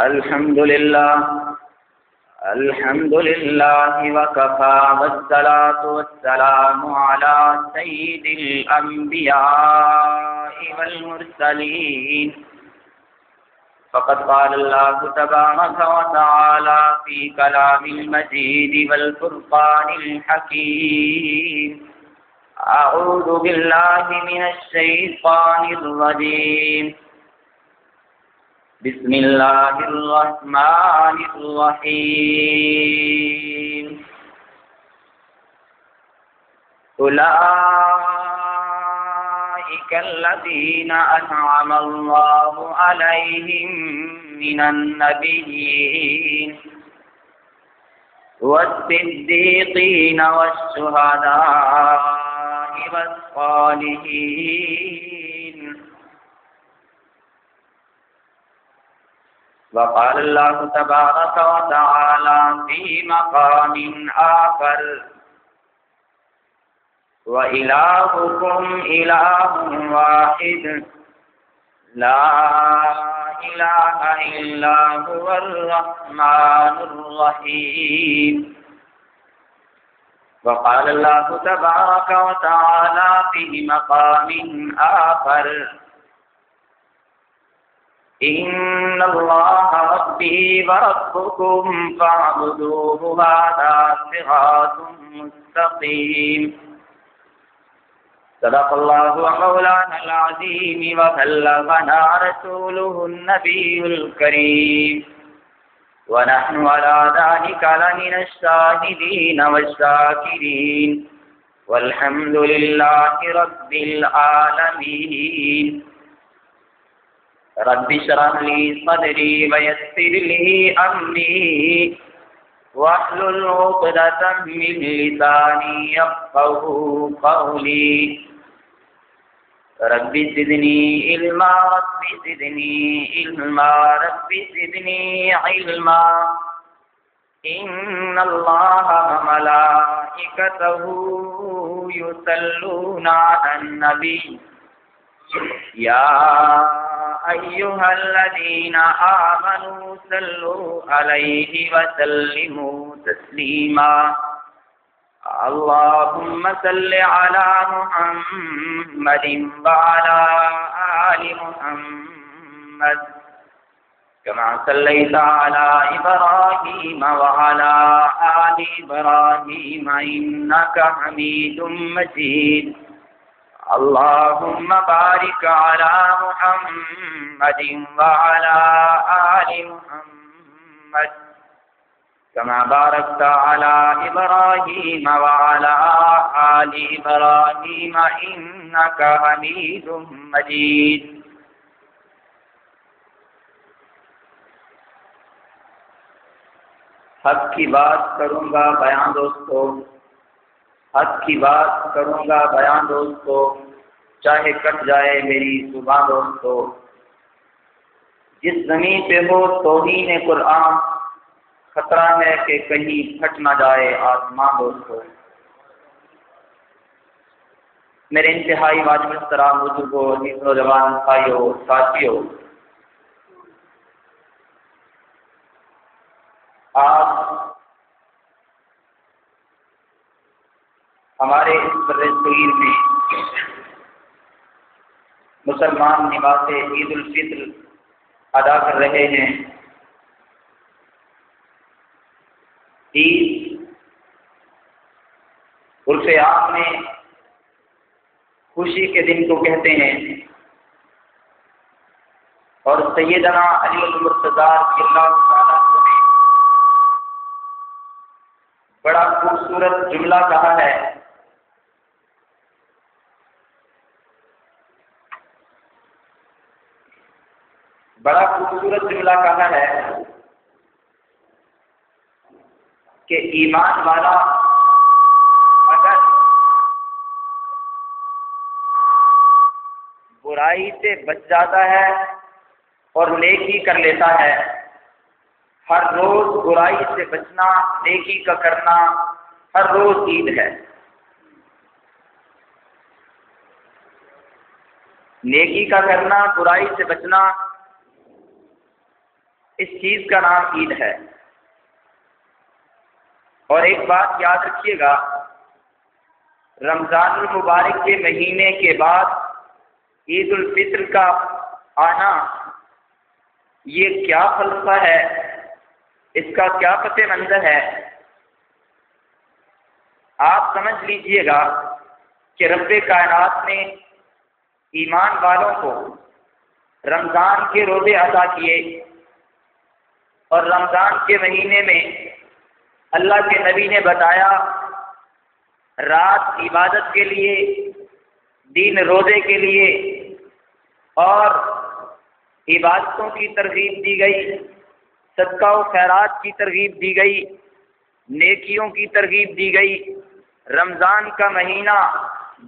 الحمد لله وكفى والصلاة والسلام على سيد الأنبياء والمرسلين. فقد قال الله تبارك وتعالى في كلام المجيد والفرقان الحكيم: أعوذ بالله من الشيطان الرجيم. بسم الله الرحمن الرحيم. أولئك الذين أنعم الله عليهم من النبيين والصديقين والشهداء والصالحين. وقال الله تبارك وتعالى في مقام آخر: وإلهكم إله واحد لا إله إلا هو الرحمن الرحيم. وقال الله تبارك وتعالى في مقام آخر: إن الله ربي وربكم فاعبدوه هذا صراط مستقيم. صدق الله ومولانا العظيم وبلغنا رسوله النبي الكريم، ونحن على ذلك لمن الشاهدين والشاكرين، والحمد لله رب العالمين. رب اشرح لي صدري ويسر لي أمري واحلل عقدة من لساني يفقهوا قولي. رب زدني علما رب زدني علما رب زدني علما. إن الله وملائكته يصلون على النبي يا أيها الذين آمنوا صلوا عليه وسلموا تسليما. اللهم صل على محمد وعلى آل محمد كما صليت على إبراهيم وعلى آل إبراهيم إنك حميد مجيد. اللهم بارك على محمد وعلى آل محمد كما باركت على إبراهيم وعلى آل إبراهيم إنك حميد مجيد. حق کی بات کروں گا بیان دوستو، حق کی بات کروں گا بیان دوستو، چاہے کٹ جائے میری زبان دوستو. جس زمین پہ ہو توہین قرآن، خطرہ ہے کہ کہیں پھٹ نہ جائے آسمان دوستو. میرے انتہائی واجب احترام بزرگوں، عزیز نوجوان بھائیوں، ساتھیوں، آج ہمارے اس برصغیر میں مسلمان نماز عید الفطر ادا کر رہے ہیں. عید عرف عام میں خوشی کے دن کو کہتے ہیں، اور سیدنا علی المرتضیٰ رضی اللہ تعالیٰ عنہ نے بڑا خوبصورت جملہ کہا ہے: بڑا خوبصورت جملہ کہا ہے کہ ایمان والا اگر برائی سے بچ جاتا ہے اور نیکی کر لیتا ہے، ہر روز برائی سے بچنا، نیکی کا کرنا، ہر روز عید ہے. نیکی کا کرنا، برائی سے بچنا، اس چیز کا نام عید ہے۔ اور ایک بات یاد رکھیے گا، رمضان المبارک کے مہینے کے بعد عید الفطر کا آنا، یہ کیا فلسفہ ہے، اس کا کیا پس منظر ہے؟ آپ سمجھ لیجئے گا کہ رب کائنات نے ایمان والوں کو رمضان کے روزے عطا کیے، اور رمضان کے مہینے میں اللہ کے نبی نے بتایا رات عبادت کے لیے، دن روزے کے لیے، اور عبادتوں کی ترغیب دی گئی، صدقہ و خیرات کی ترغیب دی گئی، نیکیوں کی ترغیب دی گئی۔ رمضان کا مہینہ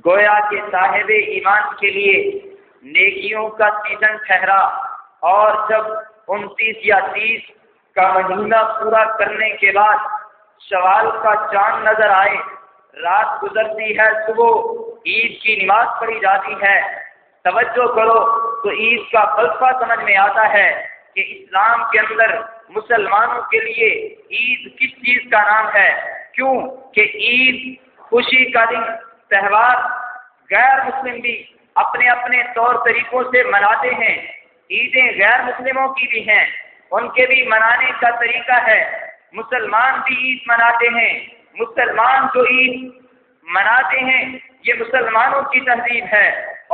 گویا کہ صاحب ایمان کے لیے نیکیوں کا سیزن ٹھہرا، اور جب 29 یا 30 کا مہینہ پورا کرنے کے بعد شوال کا چاند نظر آئے، رات گزرتی ہے، صبح عید کی نماز پڑھی جاتی ہے، توجہ کرو تو عید کا فلسفہ سمجھ میں آتا ہے کہ اسلام کے اندر مسلمانوں کے لیے عید کس چیز کا نام ہے۔ کیوں کہ عید خوشی کا دن، تہوار غیر مسلم بھی اپنے اپنے طور طریقوں سے مناتے ہیں، عیدیں غیر مسلموں کی بھی ہیں، ان کے بھی منانے کا طریقہ ہے۔ مسلمان بھی عید مناتے ہیں، مسلمان جو عید مناتے ہیں یہ مسلمانوں کی تہذیب ہے،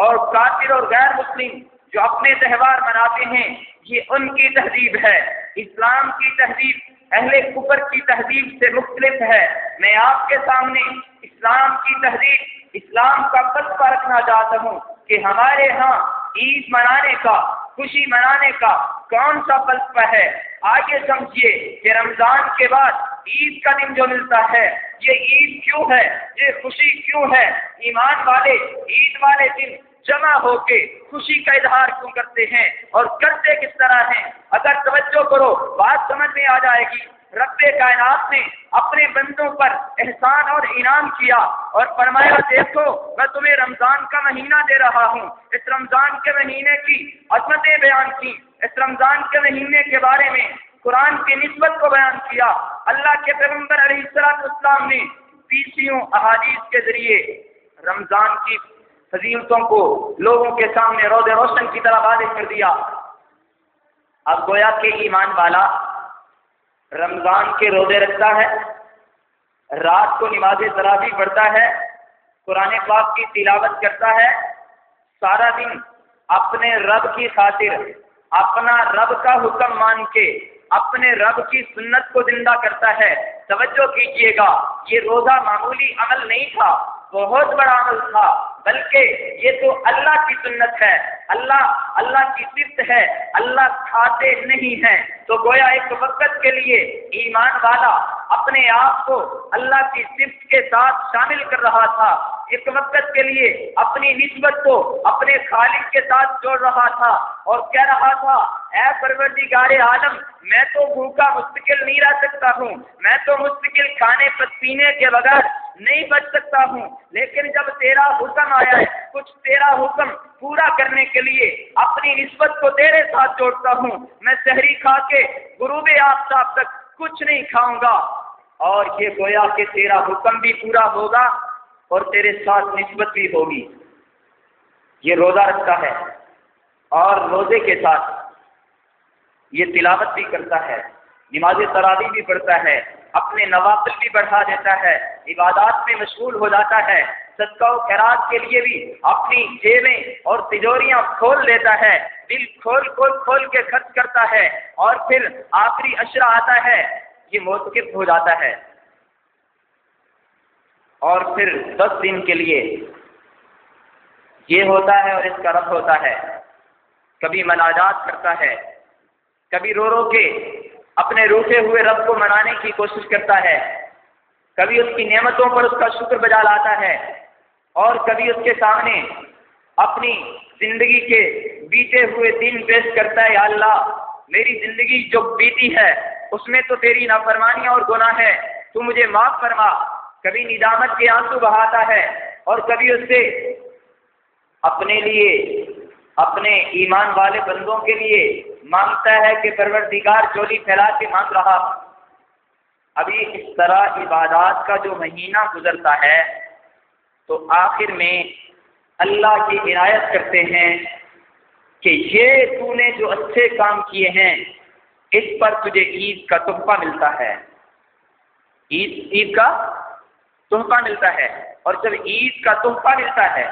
اور کافر اور غیر مسلم جو اپنے تہوار مناتے ہیں یہ ان کی تہذیب ہے۔ اسلام کی تہذیب اہل کفر کی تہذیب سے مختلف ہے۔ میں آپ کے سامنے اسلام کی تہذیب، اسلام کا فلسفہ رکھنا چاہتا ہوں کہ ہمارے ہاں عید منانے کا، خوشی منانے کا کون سا فلسفہ ہے۔ آگے سمجھیے کہ رمضان کے بعد عید کا دن جو ملتا ہے، یہ عید کیوں ہے، یہ خوشی کیوں ہے؟ ایمان والے عید والے دن جمع ہو کے خوشی کا اظہار کیوں کرتے ہیں، اور کرتے کس طرح ہیں؟ اگر توجہ کرو بات سمجھ میں آ جائے گی۔ رب کائنات نے اپنے بندوں پر احسان اور انعام کیا، اور فرمایا دیکھو میں تمہیں رمضان کا مہینہ دے رہا ہوں۔ اس رمضان کے مہینے کی عظمتیں بیان کی، اس رمضان کے مہینے کے بارے میں قرآن کی نسبت کو بیان کیا۔ اللہ کے پیغمبر علیہ السلام نے 20 احادیث کے ذریعے رمضان کی فضیلتوں کو لوگوں کے سامنے روز روشن کی طرح واضح کر دیا۔ اب گویا کہ ایمان والا رمضان کے روزے رکھتا ہے، رات کو نماز تراویح پڑھتا ہے، قرآن پاک کی تلاوت کرتا ہے، سارا دن اپنے رب کی خاطر، اپنا رب کا حکم مان کے اپنے رب کی سنت کو زندہ کرتا ہے۔ توجہ کیجیے گا، یہ روزہ معمولی عمل نہیں تھا، بہت بڑا عمل تھا، بلکہ یہ تو اللہ کی سنت ہے، اللہ کی صفت ہے، اللہ کھاتے نہیں ہیں۔ تو گویا ایک وقت کے لیے ایمان والا اپنے آپ کو اللہ کی صفت کے ساتھ شامل کر رہا تھا، ایک وقت کے لیے اپنی نسبت کو اپنے خالق کے ساتھ جوڑ رہا تھا، اور کہہ رہا تھا اے پروردگار عالم، میں تو بھوکا مستقل نہیں رہ سکتا ہوں، میں تو مستقل کھانے پینے کے بغیر نہیں بچ سکتا ہوں، لیکن جب تیرا حکم آیا ہے، کچھ تیرا حکم پورا کرنے کے لیے اپنی نسبت کو تیرے ساتھ جوڑتا ہوں۔ میں سحری کھا کے غروب آفتاب تک کچھ نہیں کھاؤں گا، اور یہ گویا کہ تیرا حکم بھی پورا ہوگا اور تیرے ساتھ نسبت بھی ہوگی۔ یہ روزہ رکھتا ہے، اور روزے کے ساتھ یہ تلاوت بھی کرتا ہے، نماز تراویح بھی پڑھتا ہے، اپنے نوافل بھی بڑھا دیتا ہے، عبادات میں مشغول ہو جاتا ہے، صدقہ و خیرات کے لیے بھی اپنی جیبیں اور تجوریاں کھول لیتا ہے، دل کھول کے خرچ کرتا ہے، اور پھر آخری عشرہ آتا ہے یہ معتکف ہو جاتا ہے، اور پھر 10 دن کے لیے یہ ہوتا ہے اور اس کا رب ہوتا ہے۔ کبھی مناجات کرتا ہے، کبھی رو رو کے اپنے روٹے ہوئے رب کو منانے کی کوشش کرتا ہے، کبھی اس کی نعمتوں پر اس کا شکر بجا لاتا ہے، اور کبھی اس کے سامنے اپنی زندگی کے بیتے ہوئے دن پیش کرتا ہے، یا اللہ میری زندگی جو بیتی ہے اس میں تو تیری نافرمانی اور گناہ ہے، تو مجھے معاف فرما۔ کبھی ندامت کے آنسو بہاتا ہے، اور کبھی اس سے اپنے لیے اپنے ایمان والے بندوں کے لیے مانگتا ہے کہ پروردگار جولی پھیلا کے مانگ رہا. ابھی اس طرح عبادات کا جو مہینہ گزرتا ہے تو آخر میں اللہ کی عنایت کرتے ہیں کہ یہ تو نے جو اچھے کام کیے ہیں اس پر تجھے عید کا تحفہ ملتا ہے. عید کا تحفہ ملتا ہے، اور جب عید کا تحفہ ملتا ہے